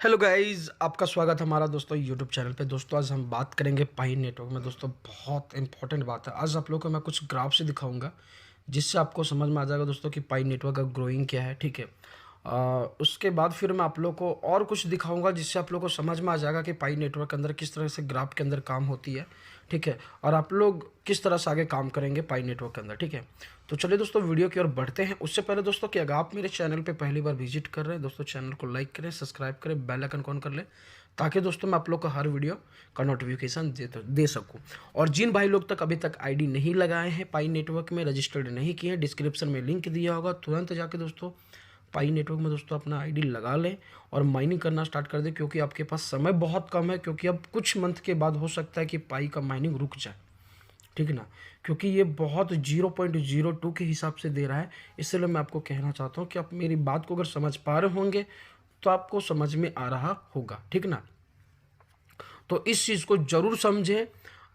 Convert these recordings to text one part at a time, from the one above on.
Hello guys, आपका स्वागत है हमारा दोस्तों यूट्यूब चैनल पे। दोस्तों आज हम बात करेंगे पाई नेटवर्क में। दोस्तों बहुत इंपॉर्टेंट बात है। आज आप लोगों को मैं कुछ ग्राफ से दिखाऊंगा जिससे आपको समझ में आ जाएगा दोस्तों कि पाई नेटवर्क का ग्रोइंग क्या है। ठीक है, उसके बाद फिर मैं आप लोग को और कुछ दिखाऊंगा जिससे आप लोग को समझ में आ जाएगा कि पाई नेटवर्क के अंदर किस तरह से ग्राफ के अंदर काम होती है। ठीक है, और आप लोग किस तरह से आगे काम करेंगे पाई नेटवर्क के अंदर। ठीक है, तो चलिए दोस्तों वीडियो की ओर बढ़ते हैं। उससे पहले दोस्तों कि अगर आप मेरे चैनल पे पहली बार विजिट कर रहे हैं दोस्तों, चैनल को लाइक करें, सब्सक्राइब करें, बेल आइकन ऑन कर लें ताकि दोस्तों मैं आप लोग को हर वीडियो का नोटिफिकेशन दे सकूं। और जिन भाई लोग तक अभी तक आईडी नहीं लगाए हैं, पाई नेटवर्क में रजिस्टर्ड नहीं किए हैं, डिस्क्रिप्शन में लिंक दिया होगा, तुरंत जाके दोस्तों पाई नेटवर्क में दोस्तों अपना आईडी लगा लें और माइनिंग करना स्टार्ट कर दें, क्योंकि आपके पास समय बहुत कम है। क्योंकि अब कुछ मंथ के बाद हो सकता है कि पाई का माइनिंग रुक जाए। ठीक है ना, क्योंकि ये बहुत 0.02 के हिसाब से दे रहा है। इसलिए मैं आपको कहना चाहता हूँ कि आप मेरी बात को अगर समझ पा रहे होंगे तो आपको समझ में आ रहा होगा। ठीक ना, तो इस चीज़ को ज़रूर समझें।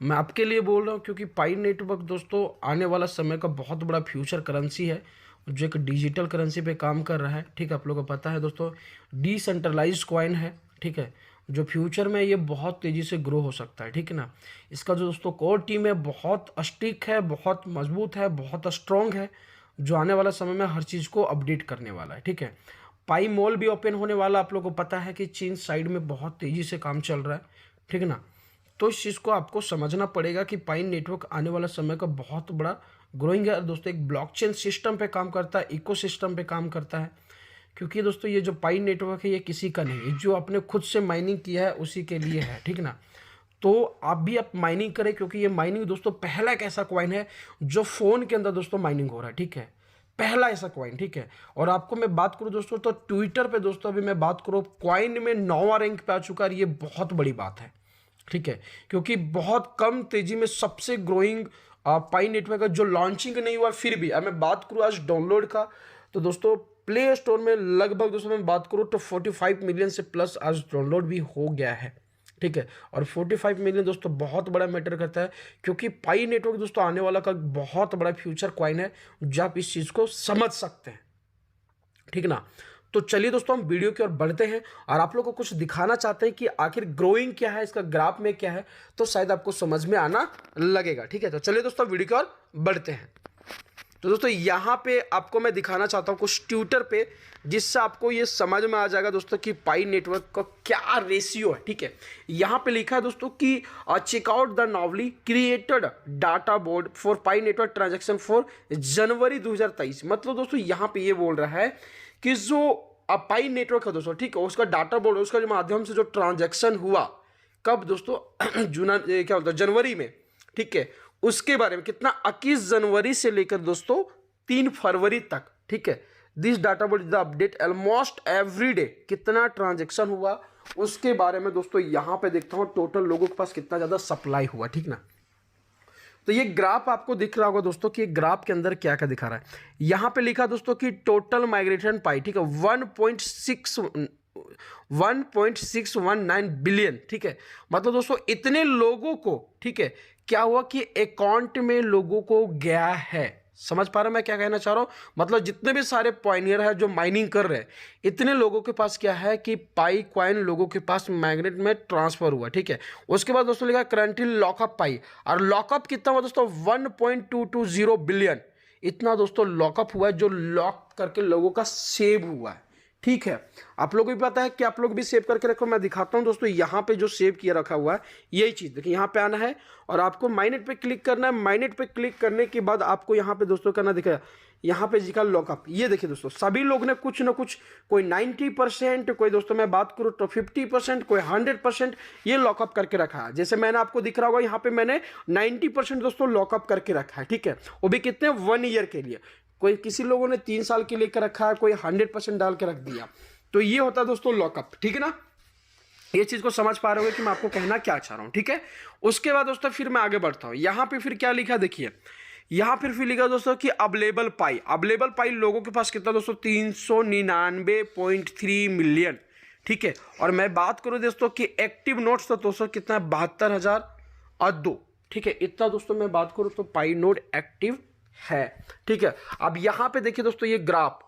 मैं आपके लिए बोल रहा हूँ क्योंकि पाई नेटवर्क दोस्तों आने वाला समय का बहुत बड़ा फ्यूचर करेंसी है जो एक डिजिटल करेंसी पे काम कर रहा है। ठीक है, आप लोगों को पता है दोस्तों, डिसेंट्रलाइज्ड कॉइन है। ठीक है, जो फ्यूचर में ये बहुत तेज़ी से ग्रो हो सकता है। ठीक है ना, इसका जो दोस्तों कोर टीम है बहुत स्टिक है, बहुत मजबूत है, बहुत स्ट्रॉन्ग है, जो आने वाला समय में हर चीज़ को अपडेट करने वाला है। ठीक है, पाई मॉल भी ओपन होने वाला, आप लोगों को पता है कि चीन साइड में बहुत तेज़ी से काम चल रहा है। ठीक है ना, तो इस चीज़ को आपको समझना पड़ेगा कि पाई नेटवर्क आने वाला समय का बहुत बड़ा ग्रोइंग है। दोस्तों एक ब्लॉकचेन सिस्टम पे काम करता है, इकोसिस्टम पे काम करता है। क्योंकि दोस्तों ये जो पाई नेटवर्क है ये किसी का नहीं है, जो आपने खुद से माइनिंग किया है उसी के लिए है। ठीक ना, तो आप भी आप माइनिंग करें, क्योंकि ये माइनिंग दोस्तों पहला एक ऐसा कॉइन है जो फ़ोन के अंदर दोस्तों माइनिंग हो रहा है। ठीक है, पहला ऐसा कॉइन। ठीक है, और आपको मैं बात करूं दोस्तों तो ट्विटर पे दोस्तों अभी मैं बात करूं कॉइन में 9वां रैंक पे आ चुका है। ये बहुत बड़ी बात है। ठीक है, क्योंकि बहुत कम तेजी में सबसे ग्रोइंग पाई नेटवर्क का जो लॉन्चिंग नहीं हुआ, फिर भी अब मैं बात करूं आज डाउनलोड का तो दोस्तों प्ले स्टोर में लगभग दोस्तों मैं बात करूं तो 45 मिलियन से प्लस आज डाउनलोड भी हो गया है। ठीक है, और 45 मिलियन दोस्तों बहुत बड़ा मैटर करता है, क्योंकि पाई नेटवर्क दोस्तों आने वाला का बहुत बड़ा फ्यूचर कॉइन है, जो आप इस चीज़ को समझ सकते हैं। ठीक ना, तो चलिए दोस्तों हम वीडियो की ओर बढ़ते हैं और आप लोगों को कुछ दिखाना चाहते हैं कि आखिर ग्रोइंग क्या है, इसका ग्राफ में क्या है, तो शायद आपको समझ में आना लगेगा। ठीक है, तो चलिए दोस्तों वीडियो की ओर बढ़ते हैं। तो दोस्तों यहाँ पे आपको मैं दिखाना चाहता हूँ कुछ ट्विटर पे, जिससे आपको ये समझ में आ जाएगा दोस्तों कि पाई नेटवर्क का क्या रेशियो है। ठीक है, यहाँ पे लिखा है दोस्तों कि checkout the Navali created data board for pi network transaction for January 2023। मतलब दोस्तों यहाँ पे ये बोल रहा है कि जो पाई नेटवर्क है दोस्तों, ठीक है, उसका डाटा बोर्ड, उसका जो माध्यम से जो ट्रांजैक्शन हुआ कब दोस्तों क्या बोलते हैं जनवरी में। ठीक है, उसके बारे में कितना 21 जनवरी से लेकर दोस्तों 3 फरवरी तक। ठीक है, this data board the update almost every day, कितना ट्रांजैक्शन हुआ उसके बारे में दोस्तों यहां पे देखता हूं टोटल लोगों के पास कितना ज्यादा सप्लाई हुआ। ठीक ना, तो ये ग्राफ आपको दिख रहा होगा दोस्तों कि ग्राफ के अंदर क्या क्या दिखा रहा है। यहां पे लिखा दोस्तों कि टोटल माइग्रेशन पाई, ठीक है, 1.619 बिलियन। ठीक है, मतलब दोस्तों इतने लोगों को, ठीक है, क्या हुआ कि अकाउंट में लोगों को गया है। समझ पा रहे हैं मैं क्या कहना चाह रहा हूं? मतलब जितने भी सारे पॉइनियर है जो माइनिंग कर रहे हैं, इतने लोगों के पास क्या है कि पाई कॉइन लोगों के पास मैग्नेट में ट्रांसफर हुआ। ठीक है, उसके बाद दोस्तों लिखा करंटली लॉकअप पाई, और लॉकअप कितना हुआ दोस्तों 1.220 बिलियन। इतना दोस्तों लॉकअप हुआ है जो लॉक करके लोगों का सेव हुआ है। ठीक है, आप लोगों को भी पता है कि आप लोग भी सेव करके रखो। मैं दिखाता हूं दोस्तों यहाँ पे जो सेव किया रखा हुआ है, यही चीज देखिए, यहाँ पे आना है और आपको माइनेट पे क्लिक करना है। माइनेट पे क्लिक करने के बाद आपको यहाँ पे दोस्तों करना दिखेगा, यहाँ पे लिखा लॉकअप। ये देखिए दोस्तों सभी लोग ने कुछ ना कुछ, कोई 90%, कोई दोस्तों मैं बात करूँ तो 50%, कोई 100% ये लॉकअप करके रखा है। जैसे मैंने आपको दिख रहा होगा यहाँ पे मैंने 90% दोस्तों लॉकअप करके रखा है। ठीक है, वो भी कितने 1 ईयर के लिए, कोई किसी लोगों ने 3 साल के लिए कर रखा है, कोई 100% डाल के रख दिया। तो ये होता है दोस्तों लॉकअप। ठीक है ना, ये चीज को समझ पा रहे हो कि मैं आपको कहना क्या चाह रहा हूं। ठीक है, उसके बाद दोस्तों फिर मैं आगे बढ़ता हूं। यहां पे फिर क्या लिखा देखिए, यहां फिर लिखा दोस्तों कि अवेलेबल पाई लोगों के पास कितना दोस्तों 399.3 मिलियन। ठीक है, और मैं बात करूं दोस्तों कि एक्टिव नोट्स तो दोस्तों कितना 72,002। ठीक है, इतना दोस्तों मैं बात करूं तो पाई नोड एक्टिव है। ठीक है, अब यहां पे देखिए दोस्तों ये ग्राफ,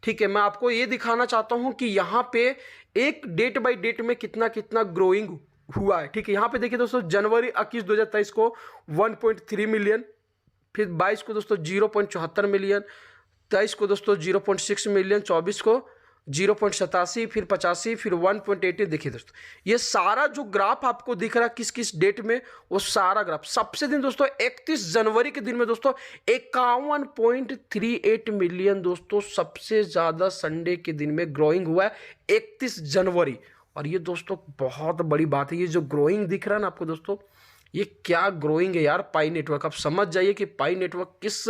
ठीक है, मैं आपको ये दिखाना चाहता हूं कि यहां पे एक डेट बाय डेट में कितना कितना ग्रोइंग हुआ है, ठीक है। यहाँ पे देखिए दोस्तों, जनवरी 21 2023 को 1.3 मिलियन, फिर 22 को दोस्तों 0.74 मिलियन, 23 को दोस्तों 0.6 मिलियन, 24 को 0.87, फिर 85, फिर 1.80। देखिए दोस्तों, ये सारा जो ग्राफ आपको दिख रहा है किस किस डेट में, वो सारा ग्राफ सबसे दिन दोस्तों 31 जनवरी के दिन में दोस्तों 51.38 मिलियन दोस्तों सबसे ज्यादा संडे के दिन में ग्रोइंग हुआ है 31 जनवरी। और ये दोस्तों बहुत बड़ी बात है, ये जो ग्रोइंग दिख रहा है ना आपको दोस्तों, ये क्या ग्रोइंग है यार पाई नेटवर्क। आप समझ जाइए कि पाई नेटवर्क किस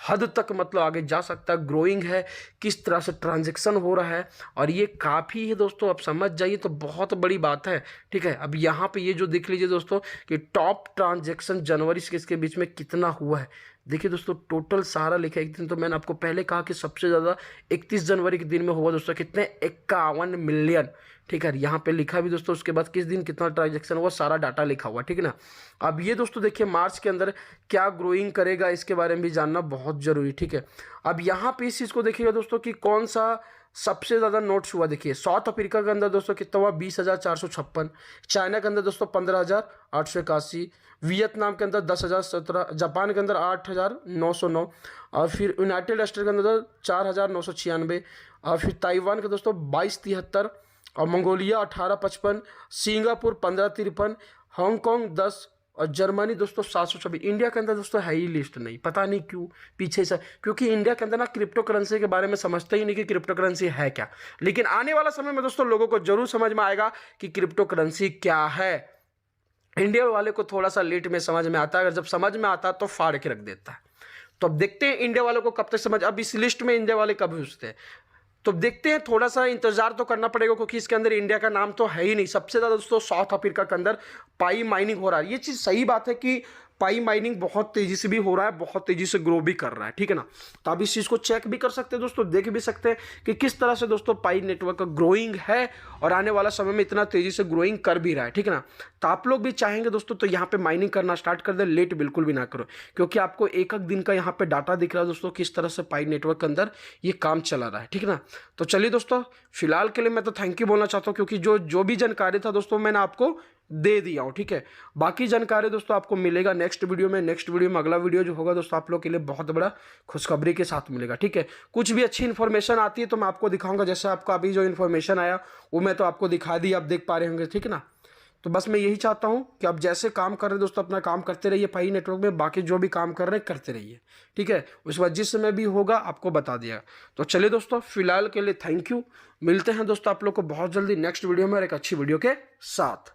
हद तक मतलब आगे जा सकता है, ग्रोइंग है, किस तरह से ट्रांजैक्शन हो रहा है, और ये काफ़ी है दोस्तों, आप समझ जाइए तो बहुत बड़ी बात है, ठीक है। अब यहाँ पे ये जो देख लीजिए दोस्तों कि टॉप ट्रांजैक्शन जनवरी से इसके बीच में कितना हुआ है। देखिए दोस्तों, टोटल सारा लिखा है। एक दिन तो मैंने आपको पहले कहा कि सबसे ज़्यादा 31 जनवरी के दिन में हुआ दोस्तों कितने, 51 मिलियन, ठीक है। यहाँ पे लिखा भी दोस्तों, उसके बाद किस दिन कितना ट्रांजैक्शन हुआ, सारा डाटा लिखा हुआ, ठीक है ना। अब ये दोस्तों देखिए मार्च के अंदर क्या ग्रोइंग करेगा, इसके बारे में भी जानना बहुत जरूरी, ठीक है। अब यहाँ पे इस चीज़ को देखिएगा दोस्तों कि कौन सा सबसे ज़्यादा नोट्स हुआ। देखिए साउथ अफ्रीका के अंदर दोस्तों कितना हुआ, 20,456, चाइना के अंदर दोस्तों 15,881, वियतनाम के अंदर 10,017, जापान के अंदर 8,909, और फिर यूनाइटेड स्टेट के अंदर 4,996, और फिर ताइवान के दोस्तों 22,73, और मंगोलिया 18,55, सिंगापुर 15,53, हांगकांग 10, और जर्मनी दोस्तों 726। इंडिया के अंदर दोस्तों है ही लिस्ट नहीं, पता नहीं क्यों पीछे से, क्योंकि इंडिया के अंदर ना क्रिप्टो करेंसी के बारे में समझते ही नहीं कि क्रिप्टो करेंसी है क्या। लेकिन आने वाला समय में दोस्तों लोगों को जरूर समझ में आएगा कि क्रिप्टो करेंसी क्या है। इंडिया वाले को थोड़ा सा लेट में समझ में आता है, अगर जब समझ में आता है तो फाड़ के रख देता है। तो अब देखते हैं इंडिया वालों को कब तक समझ, अब इस लिस्ट में इंडिया वाले कब घुसते हैं, तो देखते हैं, थोड़ा सा इंतजार तो करना पड़ेगा, क्योंकि इसके अंदर इंडिया का नाम तो है ही नहीं। सबसे ज़्यादा दोस्तों साउथ अफ्रीका के अंदर पाई माइनिंग हो रहा है। ये चीज़ सही बात है कि पाई माइनिंग बहुत तेज़ी से भी हो रहा है, बहुत तेज़ी से ग्रो भी कर रहा है, ठीक है ना। तो आप इस चीज़ को चेक भी कर सकते हैं दोस्तों, देख भी सकते हैं कि किस तरह से दोस्तों पाई नेटवर्क का ग्रोइंग है, और आने वाला समय में इतना तेज़ी से ग्रोइंग कर भी रहा है, ठीक है ना। तो आप लोग भी चाहेंगे दोस्तों तो यहाँ पे माइनिंग करना स्टार्ट कर दे, लेट बिल्कुल भी ना करो, क्योंकि आपको एक एक दिन का यहाँ पे डाटा दिख रहा है दोस्तों किस तरह से पाई नेटवर्क के अंदर ये काम चला रहा है, ठीक है ना। तो चलिए दोस्तों, फिलहाल के लिए मैं तो थैंक यू बोलना चाहता हूँ, क्योंकि जो भी जानकारी था दोस्तों मैंने आपको दे दिया हूँ, ठीक है। बाकी जानकारी दोस्तों आपको मिलेगा नेक्स्ट वीडियो में। नेक्स्ट वीडियो में अगला वीडियो जो होगा दोस्तों आप लोग के लिए बहुत बड़ा खुशखबरी के साथ मिलेगा, ठीक है। कुछ भी अच्छी इन्फॉर्मेशन आती है तो मैं आपको दिखाऊंगा, जैसे आपका अभी जो इन्फॉर्मेशन आया वो मैं तो आपको दिखा दी, आप देख पा रहे होंगे, ठीक है ना। तो बस मैं यही चाहता हूँ कि आप जैसे काम कर रहे हैं दोस्तों अपना काम करते रहिए पाई नेटवर्क में, बाकी जो भी काम कर रहे हैं करते रहिए, ठीक है। उसके बाद जिस समय भी होगा आपको बता दिया। तो चलिए दोस्तों, फिलहाल के लिए थैंक यू, मिलते हैं दोस्तों आप लोग को बहुत जल्दी नेक्स्ट वीडियो में और एक अच्छी वीडियो के साथ।